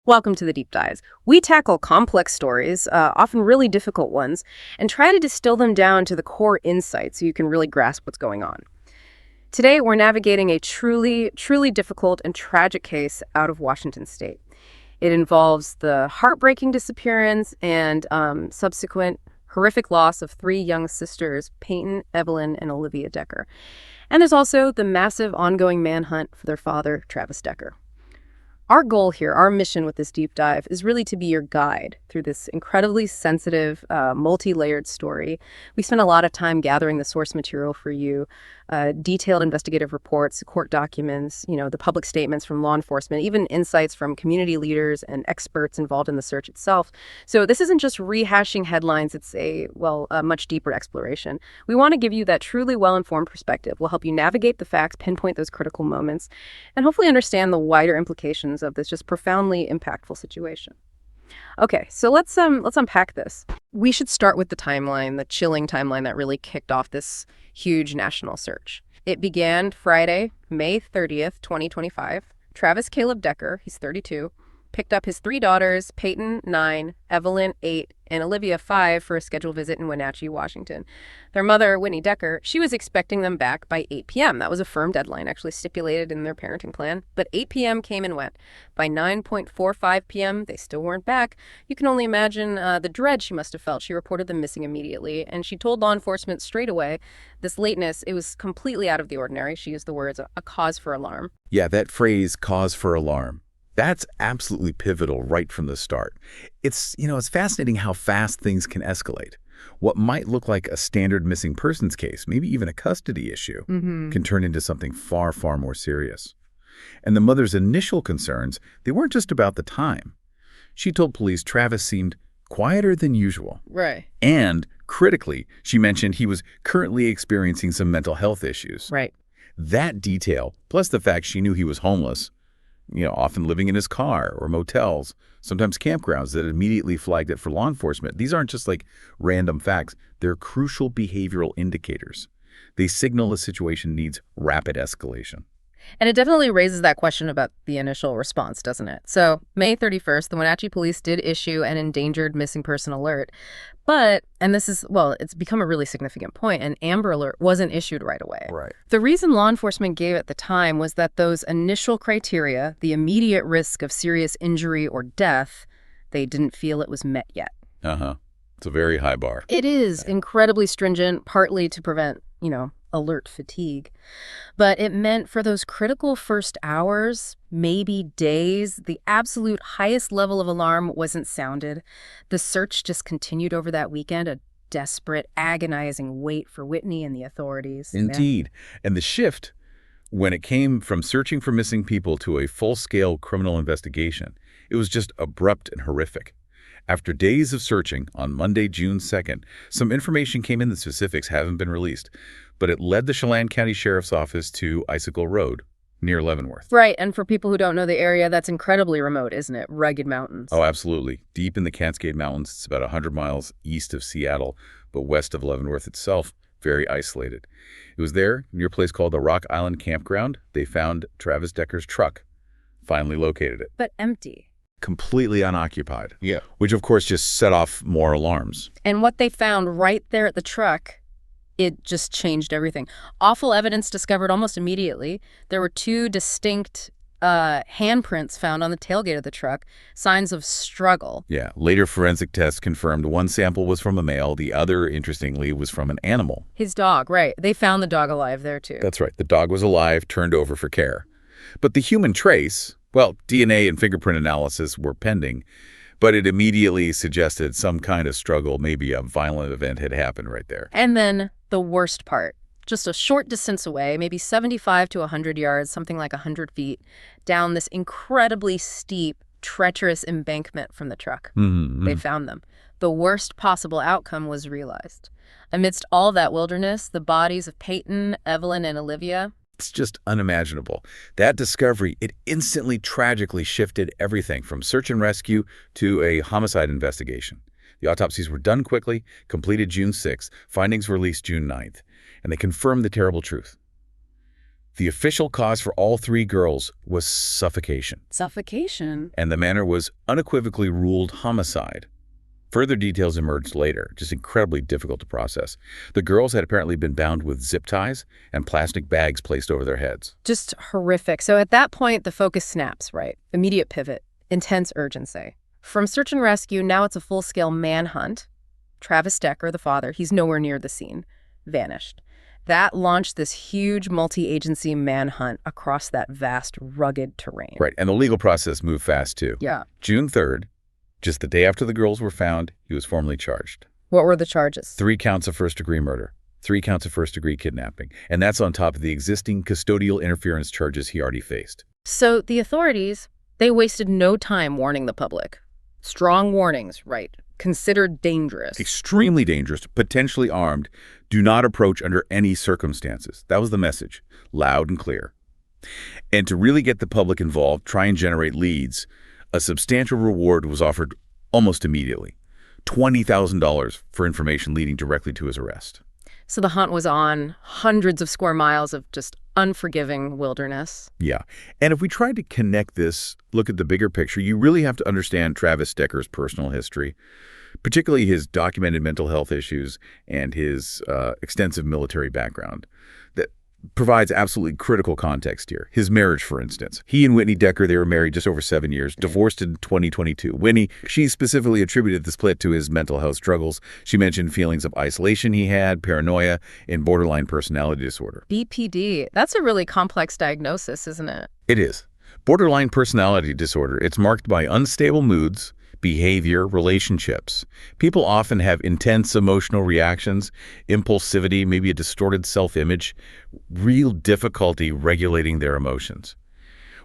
Welcome to the Deep Dives. We tackle complex stories, often really difficult ones, and try to distill them down to the core insights so you can really grasp what's going on. Today, we're navigating a truly difficult and tragic case out of Washington state. It involves the heartbreaking disappearance and subsequent horrific loss of three young sisters, Paityn, Evelyn, and Olivia Decker. And there's also the massive ongoing manhunt for their father, Travis Decker. Our goal here, our mission with this deep dive, is really to be your guide through this incredibly sensitive, multi-layered story. We spent a lot of time gathering the source material for you, detailed investigative reports, court documents, the public statements from law enforcement, even insights from community leaders and experts involved in the search itself. So this isn't just rehashing headlines, it's a much deeper exploration. We want to give you that truly well-informed perspective. We'll help you navigate the facts, pinpoint those critical moments, and hopefully understand the wider implications of this just profoundly impactful situation. Okay, so let's unpack this. We should start with the timeline, the chilling timeline that really kicked off this huge national search. It began Friday, May 30th, 2025. Travis Caleb Decker, he's 32, picked up his three daughters, Paityn, 9, Evelyn, 8, and Olivia, 5, for a scheduled visit in Wenatchee, Washington. Their mother, Whitney Decker, she was expecting them back by 8 p.m. That was a firm deadline, actually stipulated in their parenting plan. But 8 p.m. came and went. By 9:45 p.m., they still weren't back. You can only imagine the dread she must have felt. She reported them missing immediately, and she told law enforcement straight away this lateness, it was completely out of the ordinary. She used the words, a cause for alarm. Yeah, that phrase, cause for alarm. That's absolutely pivotal right from the start. It's fascinating how fast things can escalate. What might look like a standard missing persons case, maybe even a custody issue, can turn into something far, far more serious. And the mother's initial concerns, they weren't just about the time. She told police Travis seemed quieter than usual. Right. And, critically, she mentioned he was currently experiencing some mental health issues. Right. That detail, plus the fact she knew he was homeless, often living in his car or motels, sometimes campgrounds, that immediately flagged it for law enforcement. These aren't just like random facts. They're crucial behavioral indicators. They signal a situation needs rapid escalation. And it definitely raises that question about the initial response, doesn't it? So May 31st, the Wenatchee police did issue an endangered missing person alert. But, and this is, it's become a really significant point, an Amber Alert wasn't issued right away. Right. The reason law enforcement gave at the time was that those initial criteria, the immediate risk of serious injury or death, they didn't feel it was met yet. It's a very high bar. It is incredibly stringent, partly to prevent, alert fatigue. But it meant for those critical first hours, maybe days, the absolute highest level of alarm wasn't sounded. The search just continued over that weekend, a desperate, agonizing wait for Whitney and the authorities. Indeed. And the shift, when it came from searching for missing people to a full-scale criminal investigation, it was just abrupt and horrific. After days of searching, on Monday, June 2nd, some information came in. The specifics haven't been released, but it led the Chelan County Sheriff's Office to Icicle Road, near Leavenworth. Right, and for people who don't know the area, that's incredibly remote, isn't it? Rugged mountains. Oh, absolutely. Deep in the Cascade Mountains, it's about 100 miles east of Seattle, but west of Leavenworth itself, very isolated. It was there, near a place called the Rock Island Campground, they found Travis Decker's truck, finally located it. But empty. Completely unoccupied. Yeah. Which, of course, just set off more alarms. And what they found right there at the truck, it just changed everything. Awful evidence discovered almost immediately. There were two distinct handprints found on the tailgate of the truck, signs of struggle. Yeah. Later forensic tests confirmed one sample was from a male. The other, interestingly, was from an animal. His dog, right. They found the dog alive there, too. That's right. The dog was alive, turned over for care. But the human trace, DNA and fingerprint analysis were pending, but it immediately suggested some kind of struggle, maybe a violent event had happened right there. And then the worst part, just a short distance away, maybe 75 to 100 yards, something like 100 feet, down this incredibly steep, treacherous embankment from the truck. They found them. The worst possible outcome was realized. Amidst all that wilderness, the bodies of Paityn, Evelyn, and Olivia, it's just unimaginable. That discovery, it instantly tragically shifted everything from search and rescue to a homicide investigation. The autopsies were done quickly, completed June 6th, findings released June 9th, and they confirmed the terrible truth. The official cause for all 3 girls was suffocation, Suffocation? and the manner was unequivocally ruled homicide. Further details emerged later, just incredibly difficult to process. The girls had apparently been bound with zip ties and plastic bags placed over their heads. Just horrific. So at that point, the focus snaps, right? Immediate pivot, intense urgency. From search and rescue, now it's a full-scale manhunt. Travis Decker, the father, he's nowhere near the scene. Vanished. That launched this huge multi-agency manhunt across that vast, rugged terrain. Right, and the legal process moved fast, too. Yeah. June 3rd, just the day after the girls were found, he was formally charged. What were the charges? 3 counts of first-degree murder, 3 counts of first-degree kidnapping, and that's on top of the existing custodial interference charges he already faced. So the authorities, they wasted no time warning the public. Strong warnings, right? Considered dangerous. Extremely dangerous, potentially armed, do not approach under any circumstances. That was the message, loud and clear. And to really get the public involved, try and generate leads, a substantial reward was offered almost immediately. $20,000 for information leading directly to his arrest. So the hunt was on, hundreds of square miles of just unforgiving wilderness. Yeah. And if we try to connect this, look at the bigger picture, you really have to understand Travis Decker's personal history, particularly his documented mental health issues and his extensive military background. That provides absolutely critical context here. His marriage, for instance. He and Whitney Decker, they were married just over 7 years, divorced in 2022. Whitney, she specifically attributed the split to his mental health struggles. She mentioned feelings of isolation he had, paranoia, and borderline personality disorder. BPD, that's a really complex diagnosis, isn't it? It is. Borderline personality disorder, it's marked by unstable moods, behavior, relationships. People often have intense emotional reactions, impulsivity, maybe a distorted self-image, real difficulty regulating their emotions.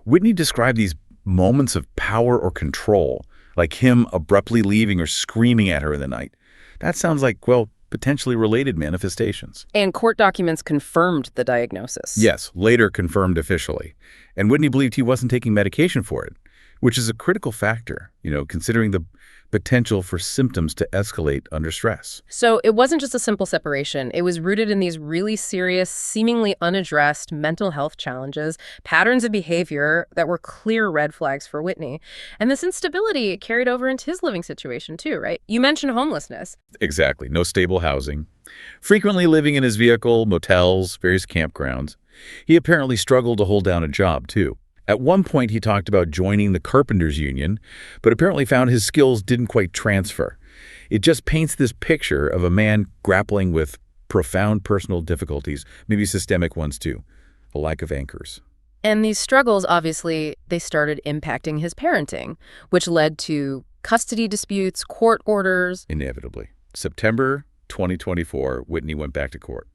Whitney described these moments of power or control, like him abruptly leaving or screaming at her in the night. That sounds like, well, potentially related manifestations. And court documents confirmed the diagnosis. Yes, later confirmed officially. And Whitney believed he wasn't taking medication for it, which is a critical factor, considering the potential for symptoms to escalate under stress. So it wasn't just a simple separation. It was rooted in these really serious, seemingly unaddressed mental health challenges, patterns of behavior that were clear red flags for Whitney. And this instability carried over into his living situation too, right? You mentioned homelessness. Exactly. No stable housing. Frequently living in his vehicle, motels, various campgrounds. He apparently struggled to hold down a job too. At one point, he talked about joining the carpenters union, but apparently found his skills didn't quite transfer. It just paints this picture of a man grappling with profound personal difficulties, maybe systemic ones too, a lack of anchors. And these struggles, obviously, they started impacting his parenting, which led to custody disputes, court orders. Inevitably. September 2024, Whitney went back to court.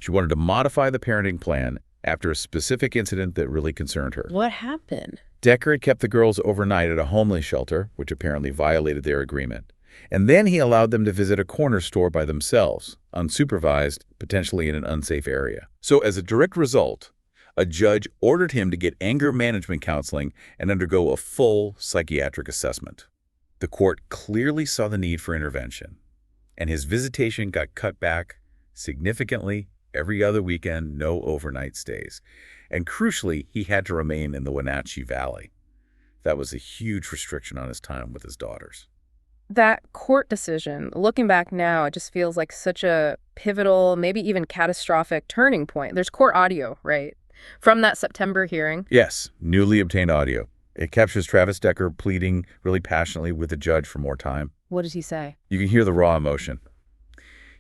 She wanted to modify the parenting plan after a specific incident that really concerned her. What happened? Decker had kept the girls overnight at a homeless shelter, which apparently violated their agreement. And then he allowed them to visit a corner store by themselves, unsupervised, potentially in an unsafe area. So as a direct result, a judge ordered him to get anger management counseling and undergo a full psychiatric assessment. The court clearly saw the need for intervention, and his visitation got cut back significantly. Every other weekend, no overnight stays. And crucially, he had to remain in the Wenatchee Valley. That was a huge restriction on his time with his daughters. That court decision, looking back now, it just feels like such a pivotal, maybe even catastrophic turning point. There's court audio, right? From that September hearing. Yes, newly obtained audio. It captures Travis Decker pleading really passionately with the judge for more time. What does he say? You can hear the raw emotion.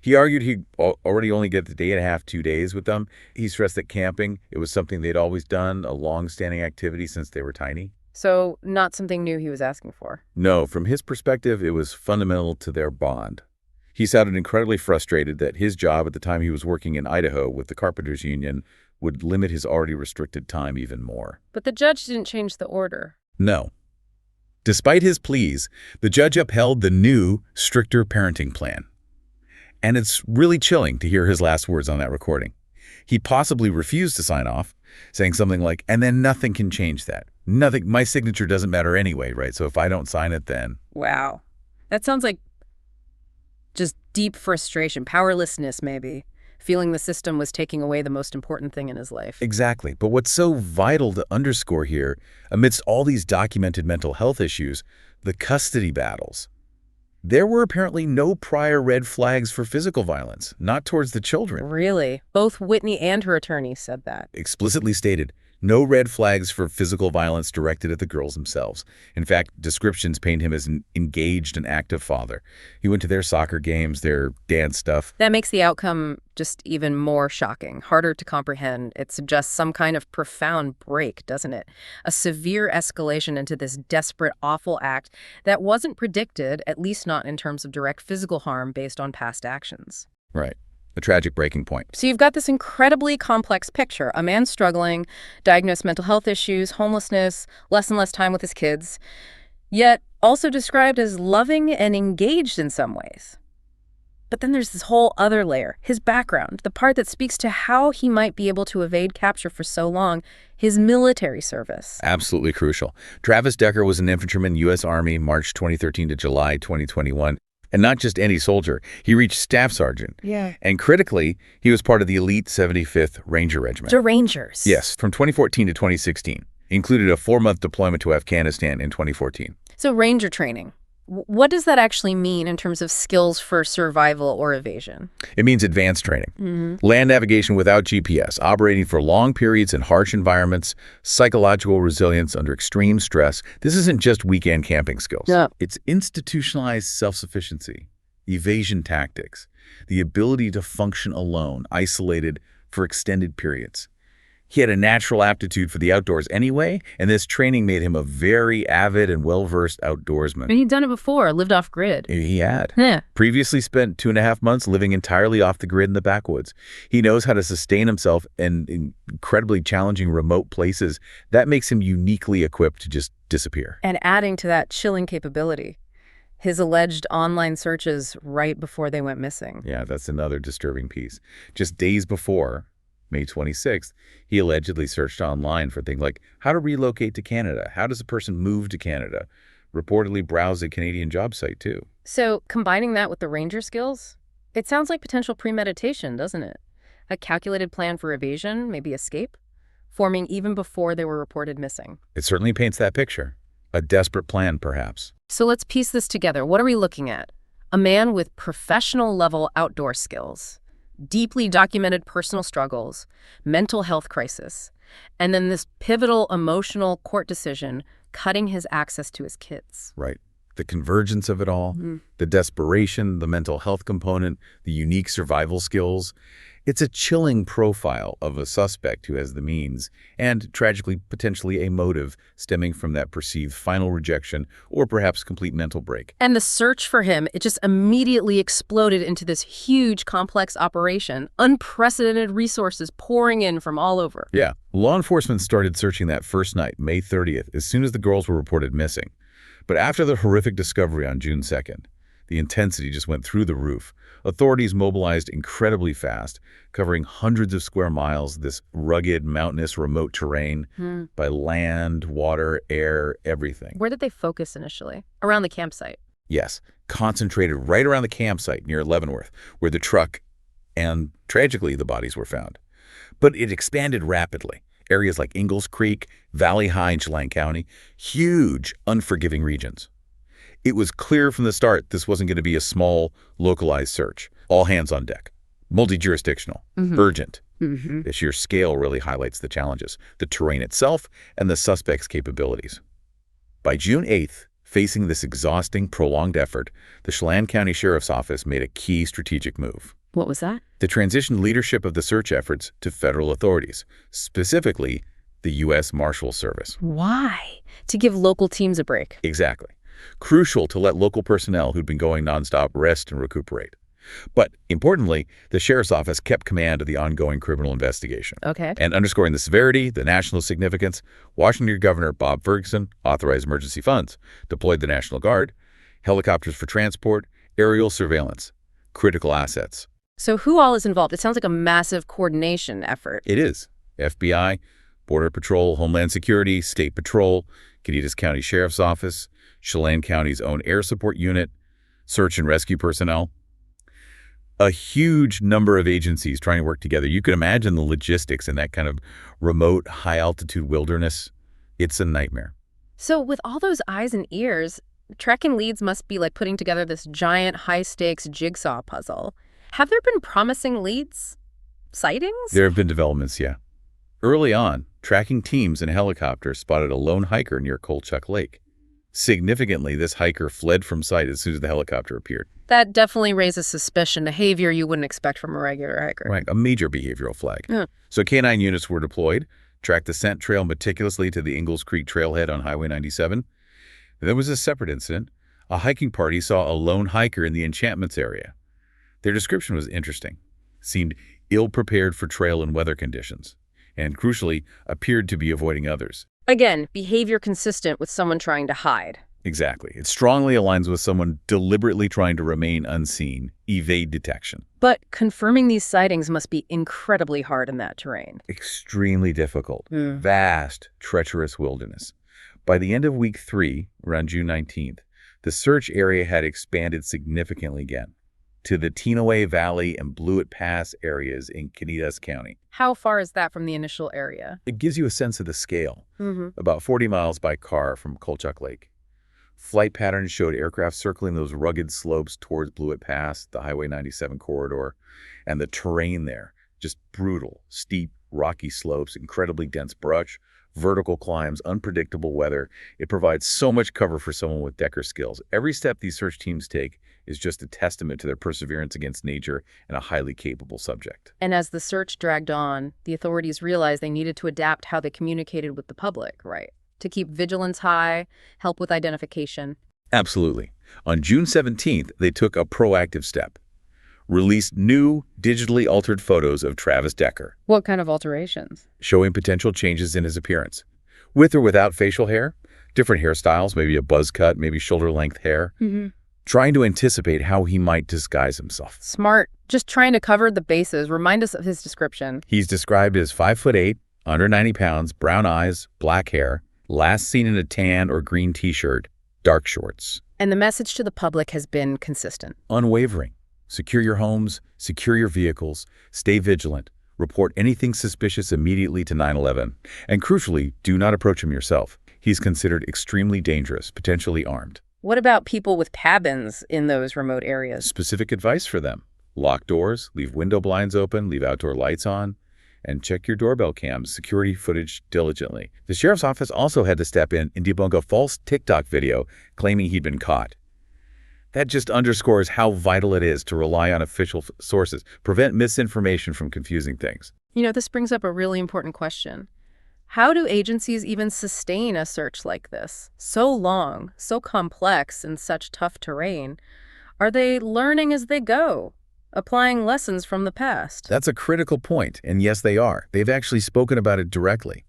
He argued he'd already only get the day and a half, 2 days with them. He stressed that camping, it was something they'd always done, a long-standing activity since they were tiny. So not something new he was asking for. No, from his perspective, it was fundamental to their bond. He sounded incredibly frustrated that his job at the time he was working in Idaho with the Carpenters Union would limit his already restricted time even more. But the judge didn't change the order. No. Despite his pleas, the judge upheld the new, stricter parenting plan. And it's really chilling to hear his last words on that recording. He possibly refused to sign off, saying something like, and then nothing can change that. Nothing, my signature doesn't matter anyway, right? So if I don't sign it, then... Wow. That sounds like just deep frustration, powerlessness maybe. feeling the system was taking away the most important thing in his life. Exactly. But what's so vital to underscore here, amidst all these documented mental health issues, the custody battles. There were apparently no prior red flags for physical violence, not towards the children. Really? Both Whitney and her attorney said that. Explicitly stated, no red flags for physical violence directed at the girls themselves. In fact, descriptions paint him as an engaged and active father. He went to their soccer games, their dance stuff. That makes the outcome just even more shocking, harder to comprehend. It suggests some kind of profound break, doesn't it? A severe escalation into this desperate, awful act that wasn't predicted, at least not in terms of direct physical harm based on past actions. Right. A tragic breaking point. So you've got this incredibly complex picture. A man struggling, diagnosed mental health issues, homelessness, less and less time with his kids, yet also described as loving and engaged in some ways. But then there's this whole other layer, his background, the part that speaks to how he might be able to evade capture for so long, his military service. Absolutely crucial. Travis Decker was an infantryman, U.S. Army, March 2013 to July 2021. And not just any soldier, he reached staff sergeant. Yeah. And critically, he was part of the elite 75th Ranger Regiment. The Rangers. Yes, from 2014 to 2016. Included a 4-month deployment to Afghanistan in 2014. So Ranger training. What does that actually mean in terms of skills for survival or evasion? It means advanced training. Land navigation without GPS, operating for long periods in harsh environments, psychological resilience under extreme stress. This isn't just weekend camping skills. No. It's institutionalized self-sufficiency, evasion tactics, the ability to function alone, isolated for extended periods. He had a natural aptitude for the outdoors anyway, and this training made him a very avid and well-versed outdoorsman. And he'd done it before, lived off-grid. He had. Yeah. Previously spent 2.5 months living entirely off the grid in the backwoods. He knows how to sustain himself in incredibly challenging remote places. That makes him uniquely equipped to just disappear. And adding to that chilling capability, his alleged online searches right before they went missing. Yeah, that's another disturbing piece. Just days before, May 26th, he allegedly searched online for things like how to relocate to Canada, how does a person move to Canada, reportedly browsed a Canadian job site too. So combining that with the Ranger skills, it sounds like potential premeditation, doesn't it? A calculated plan for evasion, maybe escape, forming even before they were reported missing. It certainly paints that picture. A desperate plan, perhaps. So let's piece this together. What are we looking at? A man with professional-level outdoor skills, deeply documented personal struggles, mental health crisis, and then this pivotal emotional court decision cutting his access to his kids. Right. The convergence of it all, the desperation, the mental health component, the unique survival skills. It's a chilling profile of a suspect who has the means and, tragically, potentially a motive stemming from that perceived final rejection or perhaps complete mental break. And the search for him, it just immediately exploded into this huge, complex operation, unprecedented resources pouring in from all over. Yeah. Law enforcement started searching that first night, May 30th, as soon as the girls were reported missing. But after the horrific discovery on June 2nd, the intensity just went through the roof. Authorities mobilized incredibly fast, covering hundreds of square miles, this rugged, mountainous, remote terrain, by land, water, air, everything. Where did they focus initially? Around the campsite. Yes, concentrated right around the campsite near Leavenworth, where the truck and, tragically, the bodies were found. But it expanded rapidly. Areas like Ingalls Creek, Valley High in Chelan County, huge, unforgiving regions. It was clear from the start this wasn't going to be a small, localized search. All hands on deck. Multi-jurisdictional. Urgent. The sheer scale really highlights the challenges, the terrain itself, and the suspect's capabilities. By June 8th, facing this exhausting, prolonged effort, the Chelan County Sheriff's Office made a key strategic move. What was that? They transitioned leadership of the search efforts to federal authorities, specifically the U.S. Marshals Service. Why? To give local teams a break. Exactly. Crucial to let local personnel who'd been going nonstop rest and recuperate. But importantly, the Sheriff's Office kept command of the ongoing criminal investigation. Okay. And underscoring the severity, the national significance, Washington Governor Bob Ferguson authorized emergency funds, deployed the National Guard, helicopters for transport, aerial surveillance, critical assets. So who all is involved? It sounds like a massive coordination effort. It is. FBI, Border Patrol, Homeland Security, State Patrol, Caditas County Sheriff's Office, Chelan County's own air support unit, search and rescue personnel. A huge number of agencies trying to work together. You can imagine the logistics in that kind of remote, high-altitude wilderness. It's a nightmare. So with all those eyes and ears, tracking leads must be like putting together this giant high-stakes jigsaw puzzle. Have there been promising leads? Sightings? There have been developments, yeah. Early on, tracking teams in helicopters spotted a lone hiker near Kolchak Lake. Significantly, this hiker fled from sight as soon as the helicopter appeared. That definitely raises suspicion, behavior you wouldn't expect from a regular hiker. Right, a major behavioral flag. Yeah. So K-9 units were deployed, tracked the scent trail meticulously to the Ingalls Creek trailhead on Highway 97. There was a separate incident. A hiking party saw a lone hiker in the encampments area. Their description was interesting. Seemed ill-prepared for trail and weather conditions, and crucially, appeared to be avoiding others. Again, behavior consistent with someone trying to hide. Exactly. It strongly aligns with someone deliberately trying to remain unseen, evade detection. But confirming these sightings must be incredibly hard in that terrain. Extremely difficult. Vast, treacherous wilderness. By the end of week 3, around June 19th, the search area had expanded significantly again to the Tenoay Valley and Blewett Pass areas in Canitas County. How far is that from the initial area? It gives you a sense of the scale. About 40 miles by car from Kolchak Lake. Flight patterns showed aircraft circling those rugged slopes towards Blewett Pass, the Highway 97 corridor, and the terrain there, just brutal, steep, rocky slopes, incredibly dense brush, vertical climbs, unpredictable weather. It provides so much cover for someone with Decker skills. Every step these search teams take is just a testament to their perseverance against nature and a highly capable subject. And as the search dragged on, the authorities realized they needed to adapt how they communicated with the public, right? To keep vigilance high, help with identification. Absolutely. On June 17th, they took a proactive step. Released new, digitally altered photos of Travis Decker, What kind of alterations? showing potential changes in his appearance. With or without facial hair, different hairstyles, maybe a buzz cut, maybe shoulder-length hair. Trying to anticipate how he might disguise himself. Smart. Just trying to cover the bases. Remind us of his description. He's described as 5'8", under 90 pounds, brown eyes, black hair, last seen in a tan or green t-shirt, dark shorts. And the message to the public has been consistent. Unwavering. Secure your homes, secure your vehicles, stay vigilant, report anything suspicious immediately to 911, and crucially, do not approach him yourself. He's considered extremely dangerous, potentially armed. What about people with cabins in those remote areas? Specific advice for them. Lock doors, leave window blinds open, leave outdoor lights on, and check your doorbell cams, security footage diligently. The sheriff's office also had to step in and debunk a false TikTok video claiming he'd been caught. That just underscores how vital it is to rely on official sources, prevent misinformation from confusing things. You know, this brings up a really important question. How do agencies even sustain a search like this? So long, so complex, and such tough terrain. Are they learning as they go? Applying lessons from the past? That's a critical point, and yes, they are. They've actually spoken about it directly.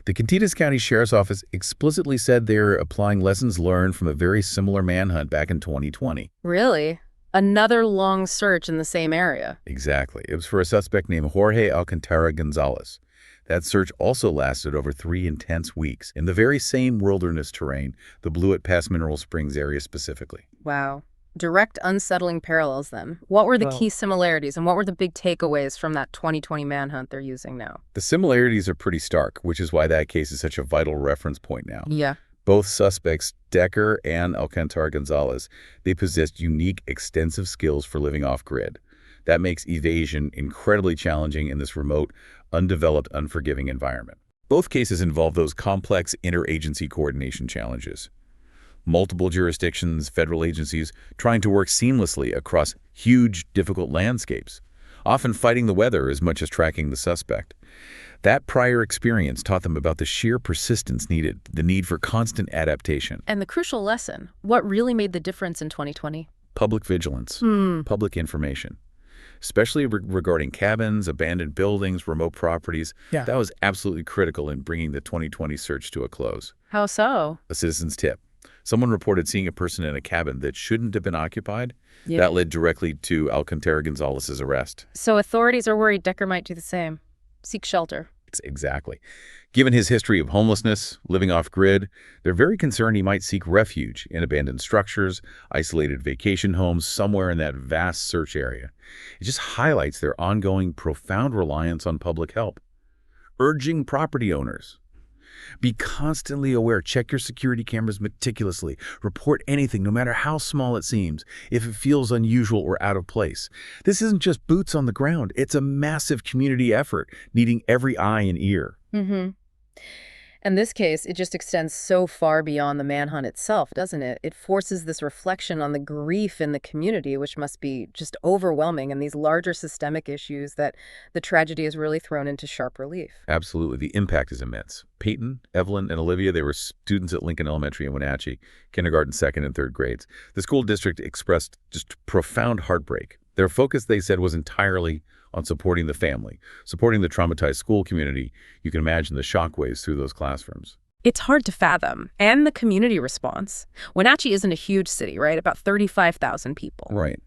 The Canitas County Sheriff's Office explicitly said they're applying lessons learned from a very similar manhunt back in 2020. Really? Another long search in the same area? Exactly. It was for a suspect named Jorge Alcantara Gonzalez. That search also lasted over 3 intense weeks in the very same wilderness terrain, the Blewett Pass Mineral Springs area specifically. Wow. Direct unsettling parallels then. What were the key similarities and what were the big takeaways from that 2020 manhunt they're using now? The similarities are pretty stark, which is why that case is such a vital reference point now. Yeah. Both suspects, Decker and Alcantara Gonzalez, they possessed unique, extensive skills for living off-grid. That makes evasion incredibly challenging in this remote, undeveloped, unforgiving environment. Both cases involve those complex interagency coordination challenges. Multiple jurisdictions, federal agencies, trying to work seamlessly across huge, difficult landscapes, often fighting the weather as much as tracking the suspect. That prior experience taught them about the sheer persistence needed, the need for constant adaptation. And the crucial lesson, what really made the difference in 2020? Public vigilance, public information, especially regarding cabins, abandoned buildings, remote properties. Yeah. That was absolutely critical in bringing the 2020 search to a close. How so? A citizen's tip. Someone reported seeing a person in a cabin that shouldn't have been occupied. Yeah. That led directly to Alcantara Gonzalez's arrest. So authorities are worried Decker might do the same. Seek shelter. Exactly. Given his history of homelessness, living off-grid, they're very concerned he might seek refuge in abandoned structures, isolated vacation homes, somewhere in that vast search area. It just highlights their ongoing profound reliance on public help. Urging property owners, be constantly aware. Check your security cameras meticulously. Report anything, no matter how small it seems, if it feels unusual or out of place. This isn't just boots on the ground. It's a massive community effort, needing every eye and ear. Mm-hmm. In this case, it just extends so far beyond the manhunt itself, doesn't it? It forces this reflection on the grief in the community, which must be just overwhelming, and these larger systemic issues that the tragedy has really thrown into sharp relief. Absolutely. The impact is immense. Paityn, Evelyn, and Olivia, they were students at Lincoln Elementary in Wenatchee, kindergarten, second, and third grades. The school district expressed just profound heartbreak. Their focus, they said, was entirely on supporting the family, supporting the traumatized school community. You can imagine the shockwaves through those classrooms. It's hard to fathom. And the community response. Wenatchee isn't a huge city, right? About 35,000 people. Right.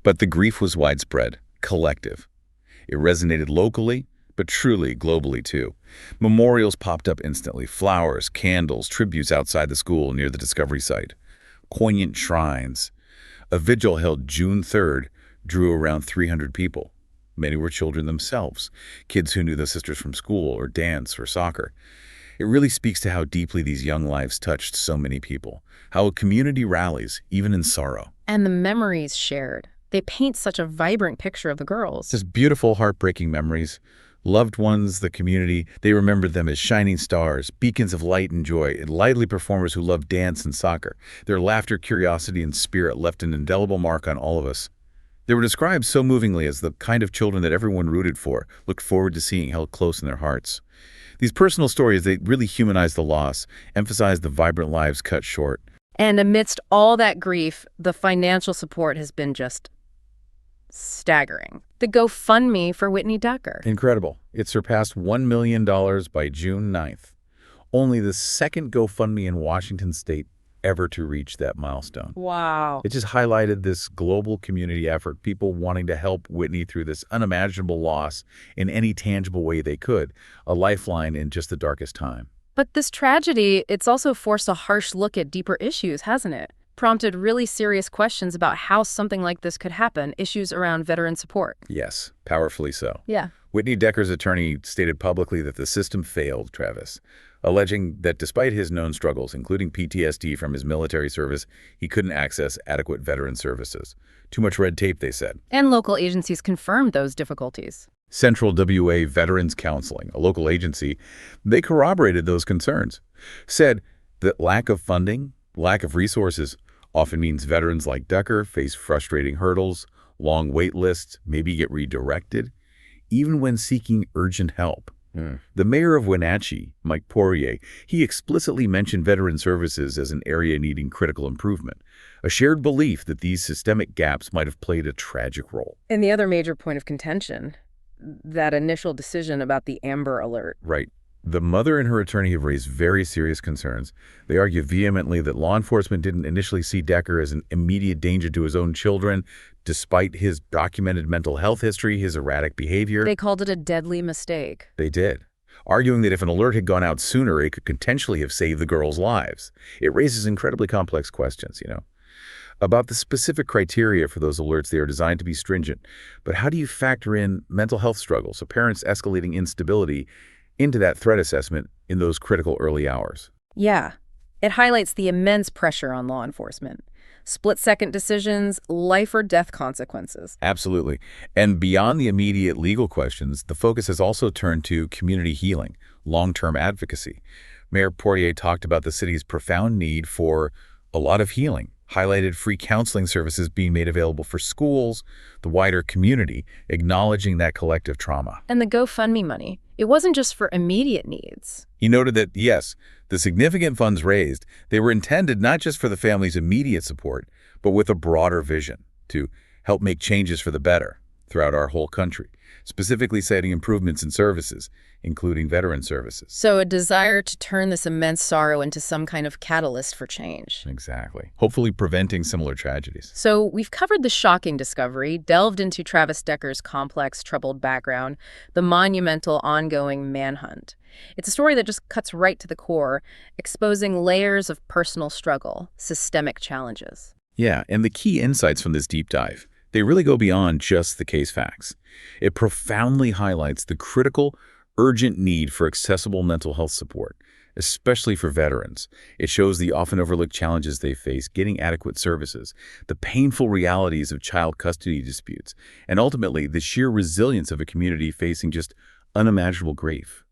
But the grief was widespread, collective. It resonated locally, but truly globally too. Memorials popped up instantly, flowers, candles, tributes outside the school near the discovery site, poignant shrines. A vigil held June 3rd drew around 300 people. Many were children themselves, kids who knew the sisters from school or dance or soccer. It really speaks to how deeply these young lives touched so many people, how a community rallies, even in sorrow. And the memories shared. They paint such a vibrant picture of the girls. Just beautiful, heartbreaking memories. Loved ones, the community, they remembered them as shining stars, beacons of light and joy, and lively performers who loved dance and soccer. Their laughter, curiosity, and spirit left an indelible mark on all of us. They were described so movingly as the kind of children that everyone rooted for, looked forward to seeing held close in their hearts. These personal stories, they really humanized the loss, emphasized the vibrant lives cut short. And amidst all that grief, the financial support has been just staggering. The GoFundMe for Whitney Decker. Incredible. It surpassed $1 million by June 9th. Only the second GoFundMe in Washington state ever to reach that milestone. Wow. It just highlighted this global community effort, people wanting to help Whitney through this unimaginable loss in any tangible way they could, a lifeline in just the darkest time. But this tragedy, it's also forced a harsh look at deeper issues, hasn't it? Prompted really serious questions about how something like this could happen, issues around veteran support. Yes, powerfully so. Yeah. Whitney Decker's attorney stated publicly that the system failed Travis, alleging that despite his known struggles, including PTSD from his military service, he couldn't access adequate veteran services. Too much red tape, they said. And local agencies confirmed those difficulties. Central WA Veterans Counseling, a local agency, they corroborated those concerns, said that lack of funding, lack of resources often means veterans like Decker face frustrating hurdles, long wait lists, maybe get redirected, even when seeking urgent help. The mayor of Wenatchee, Mike Poirier, he explicitly mentioned veteran services as an area needing critical improvement, a shared belief that these systemic gaps might have played a tragic role. And the other major point of contention, that initial decision about the Amber Alert. Right. The mother and her attorney have raised very serious concerns. They argue vehemently that law enforcement didn't initially see Decker as an immediate danger to his own children, despite his documented mental health history, his erratic behavior. They called it a deadly mistake. They did, arguing that if an alert had gone out sooner, it could potentially have saved the girls' lives. It raises incredibly complex questions, about the specific criteria for those alerts. They are designed to be stringent. But how do you factor in mental health struggles, a parent's escalating instability, into that threat assessment in those critical early hours? Yeah. It highlights the immense pressure on law enforcement. Split-second decisions, life or death consequences. Absolutely. And beyond the immediate legal questions, the focus has also turned to community healing, long-term advocacy. Mayor Poirier talked about the city's profound need for a lot of healing, highlighted free counseling services being made available for schools, the wider community, acknowledging that collective trauma. And the GoFundMe money, it wasn't just for immediate needs. He noted that, yes, the significant funds raised, they were intended not just for the family's immediate support, but with a broader vision to help make changes for the better throughout our whole country, specifically citing improvements in services, including veteran services. So a desire to turn this immense sorrow into some kind of catalyst for change. Exactly. Hopefully preventing similar tragedies. So we've covered the shocking discovery, delved into Travis Decker's complex, troubled background, the monumental, ongoing manhunt. It's a story that just cuts right to the core, exposing layers of personal struggle, systemic challenges. Yeah, and the key insights from this deep dive, they really go beyond just the case facts. It profoundly highlights the critical, urgent need for accessible mental health support, especially for veterans. It shows the often overlooked challenges they face getting adequate services, the painful realities of child custody disputes, and ultimately the sheer resilience of a community facing just unimaginable grief.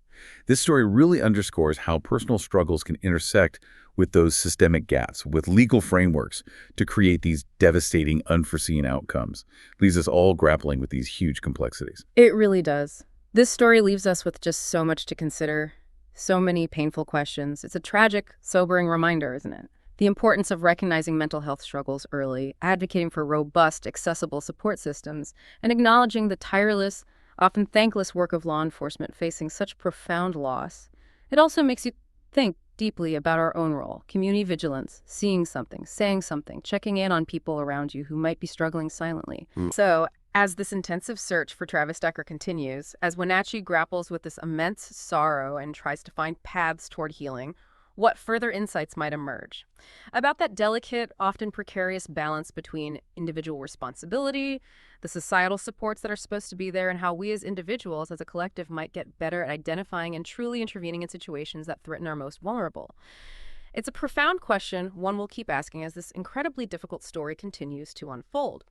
This story really underscores how personal struggles can intersect with those systemic gaps, with legal frameworks to create these devastating, unforeseen outcomes. Leaves us all grappling with these huge complexities. It really does. This story leaves us with just so much to consider, so many painful questions. It's a tragic, sobering reminder, isn't it? The importance of recognizing mental health struggles early, advocating for robust, accessible support systems, and acknowledging the tireless, often thankless work of law enforcement facing such profound loss. It also makes you think deeply about our own role, community vigilance, seeing something, saying something, checking in on people around you who might be struggling silently. So, as this intensive search for Travis Decker continues, as Wenatchee grapples with this immense sorrow and tries to find paths toward healing, what further insights might emerge about that delicate, often precarious balance between individual responsibility, the societal supports that are supposed to be there, and how we as individuals, as a collective, might get better at identifying and truly intervening in situations that threaten our most vulnerable. It's a profound question, one we'll keep asking as this incredibly difficult story continues to unfold.